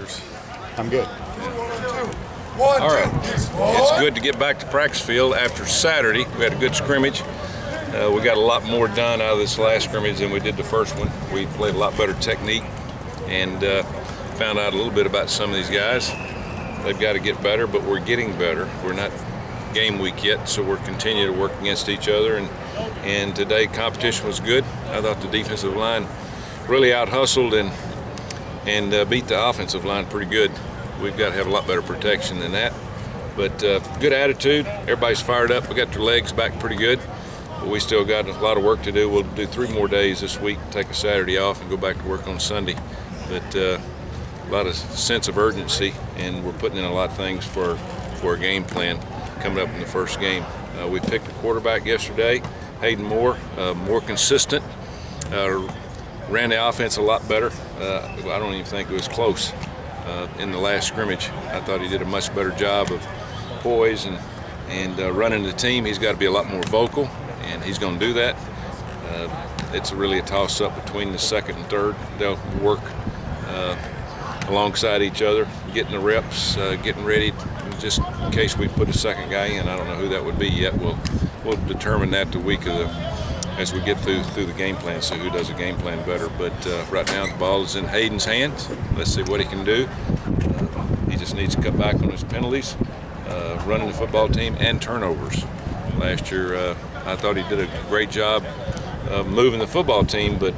Gunner's? I'm good. All right. It's good to get back to practice field after Saturday. We had a good scrimmage. We got a lot more done out of this last scrimmage than we did the first one. We played a lot better technique and found out a little bit about some of these guys. They've got to get better, but we're getting better. We're not game week yet, so we're continuing to work against each other. And today competition was good. I thought the defensive line really out-hustled and beat the offensive line pretty good. We've got to have a lot better protection than that. But good attitude. Everybody's fired up. We got their legs back pretty good. But we still got a lot of work to do. We'll do 3 more days this week, take a Saturday off, and go back to work on Sunday. But a lot of sense of urgency, and we're putting in a lot of things for a game plan coming up in the first game. We picked a quarterback yesterday, Hayden more consistent, ran the offense a lot better. I don't even think it was close in the last scrimmage. I thought he did a much better job of poise and running the team. He's got to be a lot more vocal, and he's going to do that. It's really a toss-up between the second and third. They'll work alongside each other, getting the reps, getting ready, just in case we put a second guy in. I don't know who that would be yet. We'll determine that the week as we get through the game plan, see who does the game plan better. But right now the ball is in Hayden's hands. Let's see what he can do. He just needs to cut back on his penalties, running the football team, and turnovers. Last year I thought he did a great job of moving the football team, but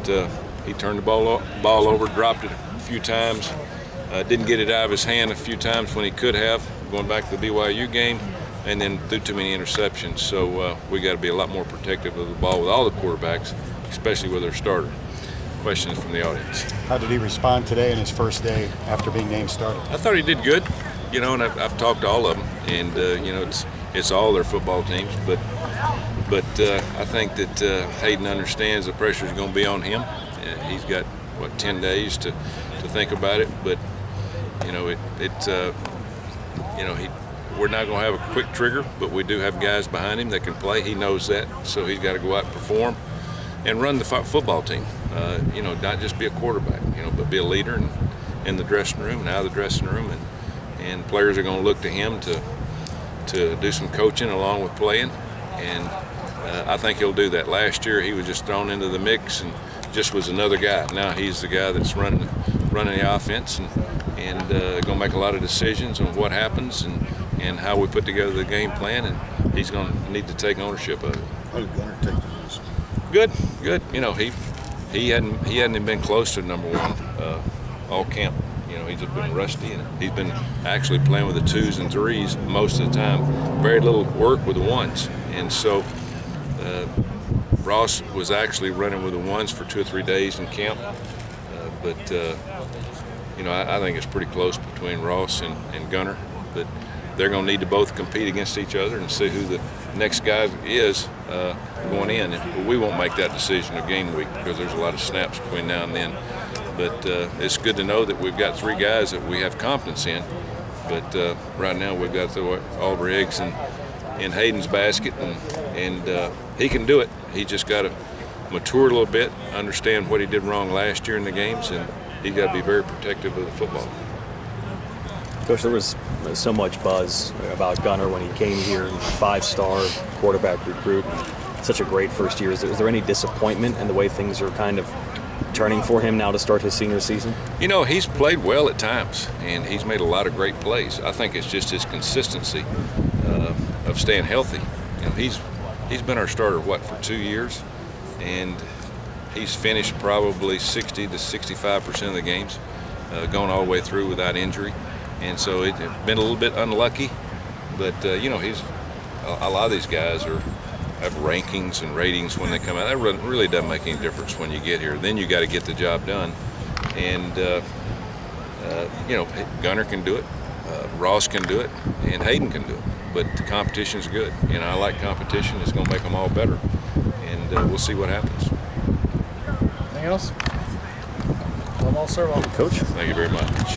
he turned the ball over, dropped it a few times, didn't get it out of his hand a few times when he could have, going back to the BYU game, and then threw too many interceptions. So we got to be a lot more protective of the ball with all the quarterbacks, especially with their starter. Questions from the audience. How did he respond today in his first day after being named starter? I thought he did good, and I've talked to all of them, and it's all their football teams, but I think that Hayden understands the pressure is going to be on him. He's got 10 days to think about it, but we're not going to have a quick trigger, but we do have guys behind him that can play. He knows that, so he's got to go out and perform and run the football team. Not just be a quarterback, but be a leader in the dressing room and out of the dressing room, and players are going to look to him to do some coaching along with playing, and I think he'll do that. Last year he was just thrown into the mix and just was another guy. Now he's the guy that's running the offense and going to make a lot of decisions on what happens and how we put together the game plan, and he's going to need to take ownership of it. How did Gunnar take the news? Good. He hadn't even been close to number 1 all camp. He's just been rusty, and he's been actually playing with the 2s and 3s most of the time. Very little work with the 1s, and so Ross was actually running with the 1s for 2 or 3 days in camp, but I think it's pretty close between Ross and Gunnar. But they're going to need to both compete against each other and see who the next guy is going in. And we won't make that decision of game week because there's a lot of snaps between now and then. But it's good to know that we've got 3 guys that we have confidence in. But right now we've got to throw all of our eggs in Hayden's basket, and he can do it. He just got to mature a little bit, understand what he did wrong last year in the games, and he's got to be very protective of the football. Coach, there was so much buzz about Gunnar when he came here, 5-star quarterback recruit, such a great first year. Is there any disappointment in the way things are kind of turning for him now to start his senior season? He's played well at times, and he's made a lot of great plays. I think it's just his consistency of staying healthy. He's been our starter, for 2 years, and he's finished probably 60 to 65% of the games, going all the way through without injury. And so it's been a little bit unlucky, but he's a lot of these guys have rankings and ratings when they come out. That really doesn't make any difference when you get here. Then you got to get the job done, and Gunnar can do it, Ross can do it, and Hayden can do it. But the competition's good. I like competition. It's going to make them all better, and we'll see what happens. Anything else? I'm all served on. Coach. Thank you very much.